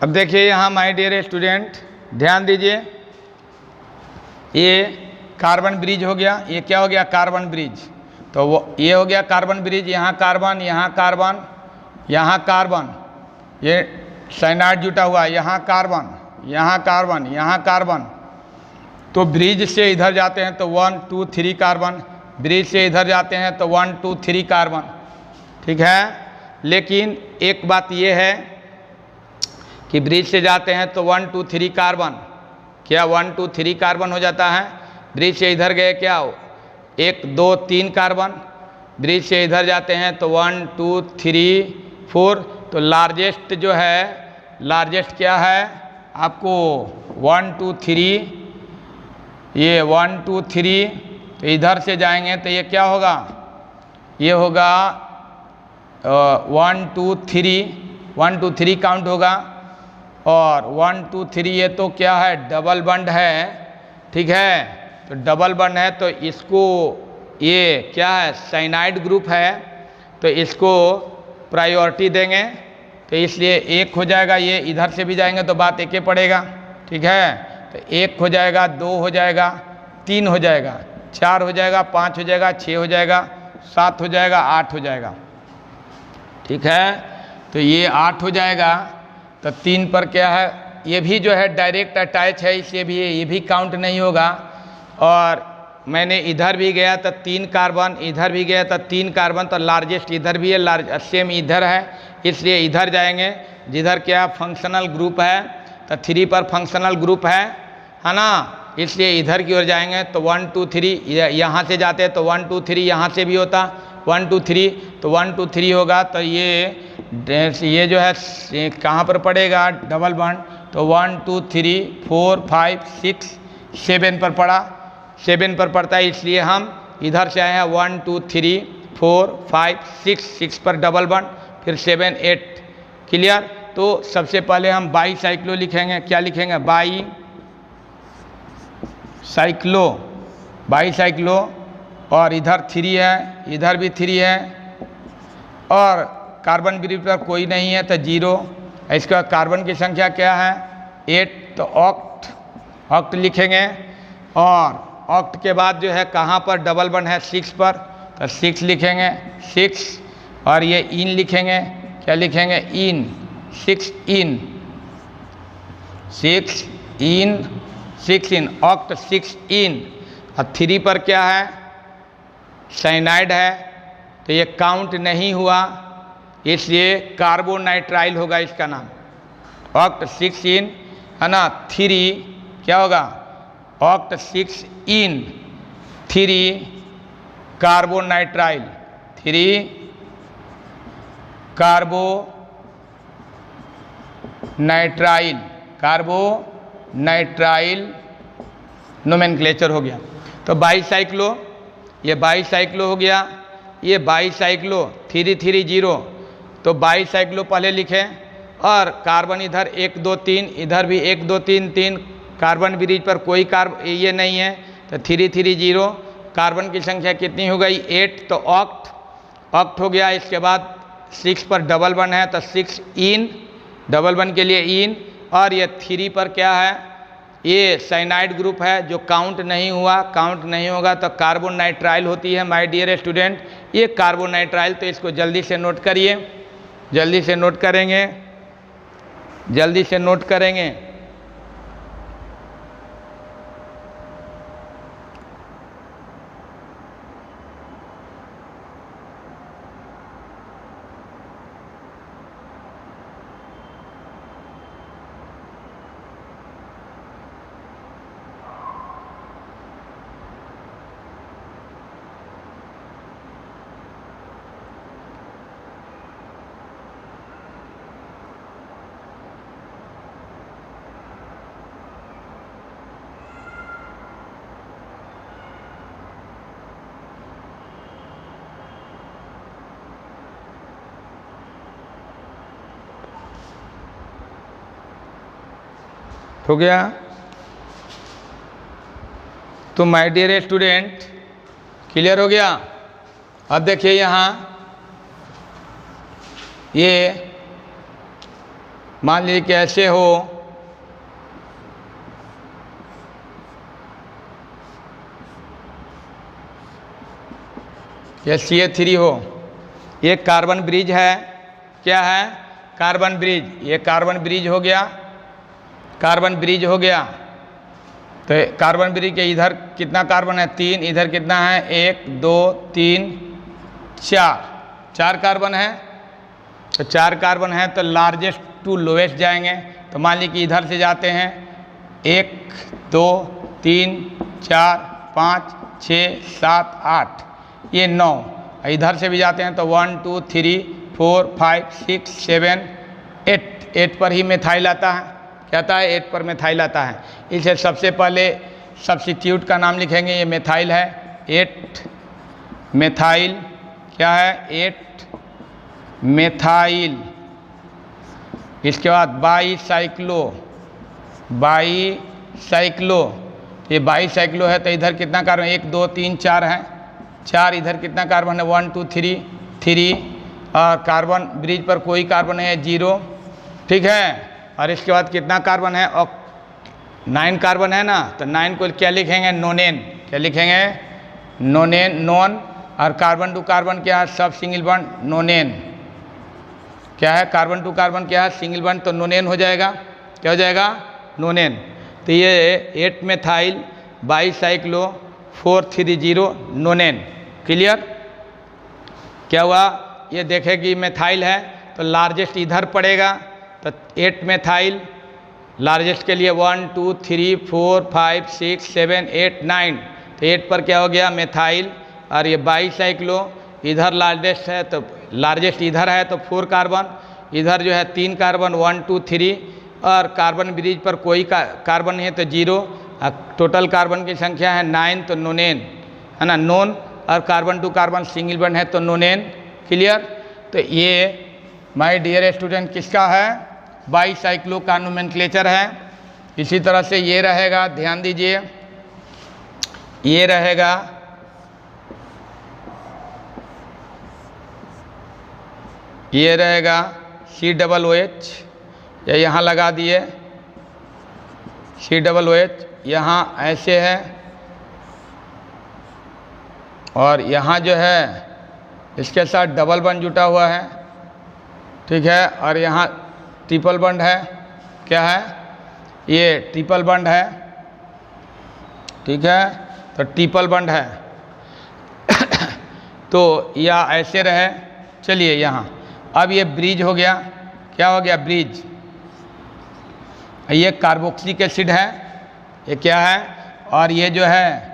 अब देखिए यहाँ माय डियर स्टूडेंट ध्यान दीजिए, ये कार्बन ब्रिज हो गया। ये क्या हो गया, कार्बन ब्रिज। तो वो ये हो गया कार्बन ब्रिज, यहाँ कार्बन, यहाँ कार्बन, यहाँ कार्बन, ये साइनाइड जुटा हुआ, यहाँ कार्बन, यहाँ कार्बन, यहाँ कार्बन। तो ब्रिज से इधर जाते हैं तो 1 2 3 कार्बन, ब्रिज से इधर जाते हैं तो 1 2 3 कार्बन, ठीक है। लेकिन एक बात ये है कि ब्रिज से जाते हैं तो 1 2 3 कार्बन, क्या 1 2 3 कार्बन हो जाता है। ब्रिज से इधर गए क्या हो, 1 2 3 कार्बन, ब्रिज से इधर जाते हैं तो 1 2 3 4। तो लार्जेस्ट जो है, लार्जेस्ट क्या है आपको 1 2 3, ये 1 2 3। तो इधर से जाएंगे तो ये क्या होगा, ये होगा 1 2 3 काउंट होगा। और 1 2 3 ये तो क्या है, डबल बंड है, ठीक है। तो डबल बंड है तो इसको, ये क्या है, साइनाइड ग्रुप है, तो इसको प्रायोरिटी देंगे। तो इसलिए 1 हो जाएगा, ये इधर से भी जाएंगे तो बात 1 ही पड़ेगा, ठीक है। तो 1 हो जाएगा, 2 हो जाएगा, 3 हो जाएगा। 4 हो जाएगा, 5 हो जाएगा, 6 हो जाएगा, 7 हो जाएगा, 8 हो जाएगा। ठीक है, तो ये 8 हो जाएगा। तो 3 पर क्या है, ये भी जो है डायरेक्ट अटैच है, इसलिए भी ये भी काउंट नहीं होगा। और मैंने इधर भी गया तो 3 कार्बन, इधर भी गया तो 3 कार्बन, तो लार्जेस्ट इधर भी है, सेम इधर है, इसलिए इधर जाएंगे। जिधर क्या फंक्शनल ग्रुप है, तो 3 पर फंक्शनल ग्रुप है ना, इसलिए इधर की ओर जाएंगे। तो 1 2 3 यहाँ से जाते हैं तो 1 2 3 यहाँ से भी होता 1 2 3, तो 1 2 3 होगा। तो ये जो है कहाँ पर पड़ेगा, डबल बॉन्ड, तो 1 2 3 4 5 6 7 पर पड़ा, 7 पर पड़ता है, इसलिए हम इधर से आए हैं 1 2 3 4 5 6 पर डबल बॉन्ड, फिर 7 8। क्लियर। तो सबसे पहले हम बाई साइक्लो लिखेंगे। क्या लिखेंगे, बाई साइक्लो, और इधर 3 है, इधर भी 3 है, और कार्बन ब्रिज पर कोई नहीं है तो 0। इसके बाद कार्बन की संख्या क्या है, 8, तो ऑक्ट लिखेंगे। और ऑक्ट के बाद जो है कहाँ पर डबल बॉन्ड है, 6 पर, तो 6 लिखेंगे, 6। और ये इन लिखेंगे, क्या लिखेंगे, इन, 6 इन, ऑक्ट 6 इन। और 3 पर क्या है, साइनाइड है, तो ये काउंट नहीं हुआ, इसलिए कार्बोनाइट्राइल होगा इसका नाम। ऑक्ट 6 इन है ना, 3 क्या होगा, ऑक्ट 6 इन 3 कार्बोनाइट्राइल, 3 कार्बोनाइट्राइल नोमेनक्लेचर हो गया। तो बाईसाइक्लो, ये बाईसाइक्लो हो गया, ये बाईसाइक्लो 3 3 0, तो बाईसाइक्लो पहले लिखें। और कार्बन इधर 1 2 3, इधर भी 1 2 3 3, कार्बन ब्रिज पर कोई ये नहीं है, तो 3 3 0। कार्बन की संख्या कितनी हो गई, 8, तो ऑक्ट हो गया। इसके बाद 6 पर डबल बॉन्ड है, तो 6 इन, डबल बॉन्ड के लिए इन। और ये 3 पर क्या है, ये साइनाइड ग्रुप है जो काउंट नहीं हुआ, काउंट नहीं होगा तो कार्बोनाइट्राइल होती है माय डियर स्टूडेंट, ये कार्बोनाइट्राइल। तो इसको जल्दी से नोट करिए, जल्दी से नोट करेंगे, जल्दी से नोट करेंगे। हो गया। तो माय डियर स्टूडेंट क्लियर हो गया। अब देखिए यहाँ ये मान लीजिए कैसे हो, ये CH3 हो, ये कार्बन ब्रिज है, क्या है, कार्बन ब्रिज, ये कार्बन ब्रिज हो गया, कार्बन ब्रिज हो गया। तो कार्बन ब्रिज के इधर कितना कार्बन है, 3, इधर कितना है, 1 2 3 4 कार्बन है। तो 4 कार्बन है तो लार्जेस्ट टू लोएस्ट जाएंगे। तो मान लीजिए कि इधर से जाते हैं 1 2 3 4 5 6 7 8, ये 9। इधर से भी जाते हैं तो 1 2 3 4 5 6 7 8 पर ही मेथाइल आता है, क्या आता है, 8 पर मेथाइल आता है। इसे सबसे पहले सब्स्टिट्यूट का नाम लिखेंगे, ये मेथाइल है, 8 मेथाइल, क्या है, 8 मेथाइल। इसके बाद बाईसाइक्लो, ये बाईसाइक्लो है तो इधर कितना कार्बन, 1 2 3 4 है, 4, इधर कितना कार्बन है, 1 2 3, और कार्बन ब्रिज पर कोई कार्बन है, 0, ठीक है। और इसके बाद कितना कार्बन है, 9 कार्बन है ना, तो 9 को क्या लिखेंगे, नोनेन, क्या लिखेंगे, नोनेन नॉन, और कार्बन टू कार्बन क्या है, सब सिंगल बॉन्ड नोनेन। क्या है, कार्बन टू कार्बन क्या है, सिंगल बॉन्ड, तो नोनेन हो जाएगा। क्या हो जाएगा, नोनेन। तो ये 8 मेथाइल बाईसाइक्लो 430 नोनेन। क्लियर। क्या हुआ, ये देखे कि मेथाइल है तो लार्जेस्ट इधर पड़ेगा, तो 8 मेथाइल लार्जेस्ट के लिए 1 2 3 4 5 6 7 8 9, तो 8 पर क्या हो गया, मेथाइल। और ये बाईसाइक्लो इधर लार्जेस्ट है, तो लार्जेस्ट इधर है तो 4 कार्बन, इधर जो है 3 कार्बन 1 2 3, और कार्बन ब्रिज पर कोई कार्बन नहीं है तो 0, टोटल कार्बन की संख्या है 9, तो नोनेन है ना, नोन, और carbon to carbon single bond है तो नोनेन। क्लियर। तो ये माय डियर स्टूडेंट किसका है, बाईसाइक्लो का नोमेनक्लेचर है। इसी तरह से ये रहेगा, ध्यान दीजिए, ये रहेगा COOH, या यहाँ लगा दिए COOH, यहाँ ऐसे है, और यहाँ जो है इसके साथ डबल बॉन्ड जुटा हुआ है, ठीक है, और यहाँ ट्रिपल बॉन्ड है। क्या है, ये ट्रिपल बॉन्ड है, ठीक है, तो ट्रिपल बॉन्ड है। तो या ऐसे रहे। चलिए यहाँ अब ये ब्रिज हो गया। क्या हो गया, ब्रिज। ये कार्बोक्सिलिक एसिड है, ये क्या है, और ये जो है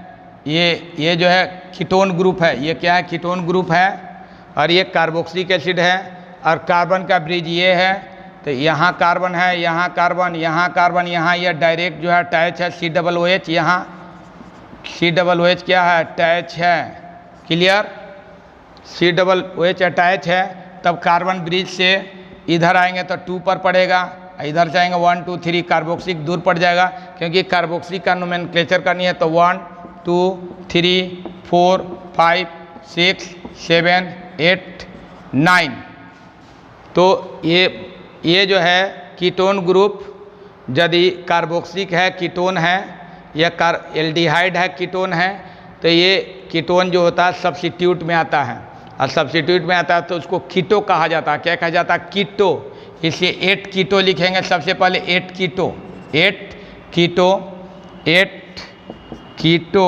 ये जो है कीटोन ग्रुप है, ये क्या है, कीटोन ग्रुप है, और ये कार्बोक्सिलिक एसिड है, और कार्बन का ब्रिज ये है। तो यहाँ कार्बन है, यहाँ कार्बन, यहाँ कार्बन, यहाँ ये डायरेक्ट जो है अटैच है COOH, यहाँ COOH क्या है, अटैच है। क्लियर। COOH अटैच है, तब कार्बन ब्रिज से इधर आएंगे तो 2 पर पड़ेगा, इधर से आएंगे 1 2 3, कार्बोक्सिलिक दूर पड़ जाएगा, क्योंकि कार्बोक्सिलिक का नोमेनक्लेचर करनी है तो 1 2 3 4 5 6 7 8 9। तो ये जो है कीटोन ग्रुप, यदि कार्बोक्सिलिक है, कीटोन है, या एल्डिहाइड है, कीटोन है, तो ये कीटोन जो होता है सब्स्टिट्यूट में आता है, और सब्स्टिट्यूट में आता है तो उसको कीटो कहा जाता है। क्या कहा जाता है, कीटो। इसलिए 8 कीटो लिखेंगे सबसे पहले, 8 कीटो, 8 कीटो, 8 कीटो,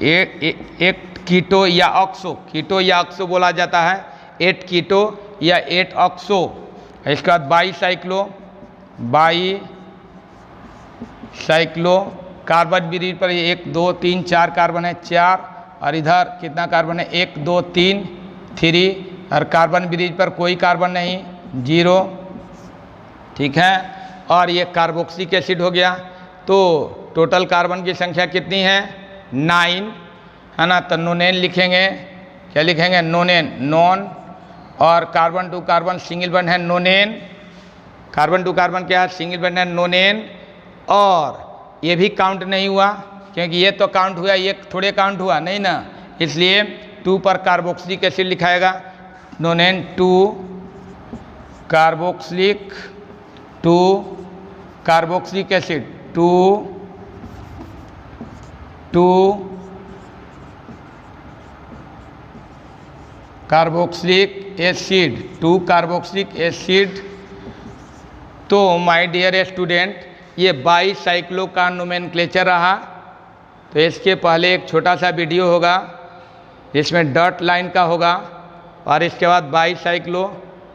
8 कीटो या ऑक्सो, कीटो या ऑक्सो बोला जाता है, 8 कीटो या 8 ऑक्सो। इसके बाद बाईसाइक्लो कार्बन ब्रिज पर 1 2 3 4 कार्बन है, 4, और इधर कितना कार्बन है, 1 2 3 3, और कार्बन ब्रिज पर कोई कार्बन नहीं, 0, ठीक है। और ये कार्बोक्सिलिक एसिड हो गया, तो टोटल कार्बन की संख्या कितनी है, 9 है ना, तो नोनेन लिखेंगे। क्या लिखेंगे, नोनेन, नॉन, और carbon to carbon single bond है नोनेन, कार्बन टू कार्बन क्या है, सिंगल बॉन्ड है नोनेन। और ये भी काउंट नहीं हुआ, क्योंकि ये तो काउंट हुआ, ये थोड़े काउंट हुआ नहीं ना, इसलिए 2 पर कार्बोक्सिलिक एसिड लिखाएगा, nonene 2 carboxylic, 2 carboxylic acid, 2 carboxylic acid, 2 carboxylic acid. तो माय डियर स्टूडेंट, ये बाईसाइक्लो का नोमेनक्लेचर रहा। तो इसके पहले एक छोटा सा वीडियो होगा, इसमें डॉट लाइन का होगा, और इसके बाद बाईसाइक्लो,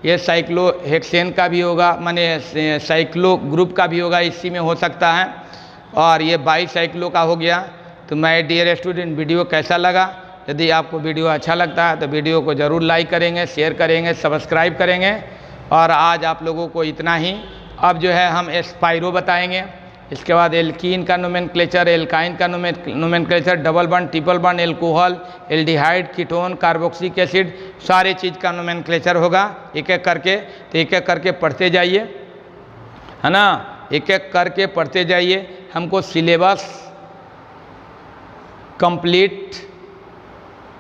ये साइक्लो हेक्सेन का भी होगा, माने साइक्लो ग्रुप का भी होगा, इसी में हो सकता है। और ये बाईसाइक्लो का हो गया। तो माय डियर स्टूडेंट, वीडियो कैसा लगा? यदि आपको वीडियो अच्छा लगता है तो वीडियो को ज़रूर लाइक करेंगे, शेयर करेंगे, सब्सक्राइब करेंगे। और आज आप लोगों को इतना ही। अब जो है हम स्पाइरो बताएंगे, इसके बाद एल्कीन का नोमेनक्लेचर, एल्काइन का nomenclature, double bond, triple bond, alcohol, aldehyde, ketone, carboxylic acid, सारे चीज़ का नोमेनक्लेचर होगा एक एक करके। तो एक एक करके पढ़ते जाइए, है ना, एक एक करके पढ़ते जाइए। हमको सिलेबस कंप्लीट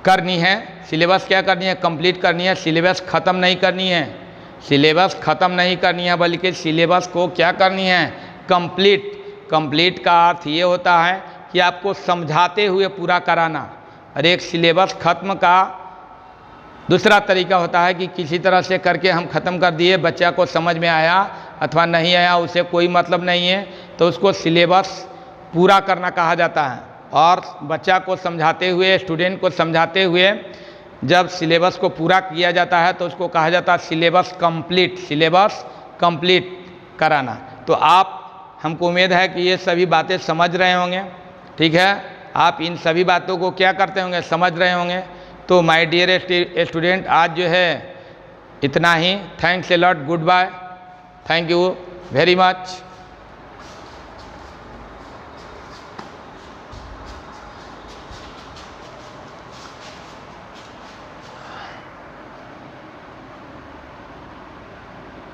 करनी है। सिलेबस क्या करनी है? कंप्लीट करनी है। सिलेबस ख़त्म नहीं करनी है, सिलेबस ख़त्म नहीं करनी है, बल्कि सिलेबस को क्या करनी है? कंप्लीट। कंप्लीट का अर्थ ये होता है कि आपको समझाते हुए पूरा कराना, और एक सिलेबस ख़त्म का दूसरा तरीका होता है कि किसी तरह से करके हम ख़त्म कर दिए, बच्चा को समझ में आया अथवा नहीं आया उसे कोई मतलब नहीं है, तो उसको सिलेबस पूरा करना कहा जाता है। और बच्चा को समझाते हुए, स्टूडेंट को समझाते हुए जब सिलेबस को पूरा किया जाता है तो उसको कहा जाता है सिलेबस कंप्लीट कराना। तो आप, हमको उम्मीद है कि ये सभी बातें समझ रहे होंगे, ठीक है। आप इन सभी बातों को क्या करते होंगे, समझ रहे होंगे। तो माय डियर स्टूडेंट, आज जो है इतना ही। Thanks a lot, goodbye, thank you very much.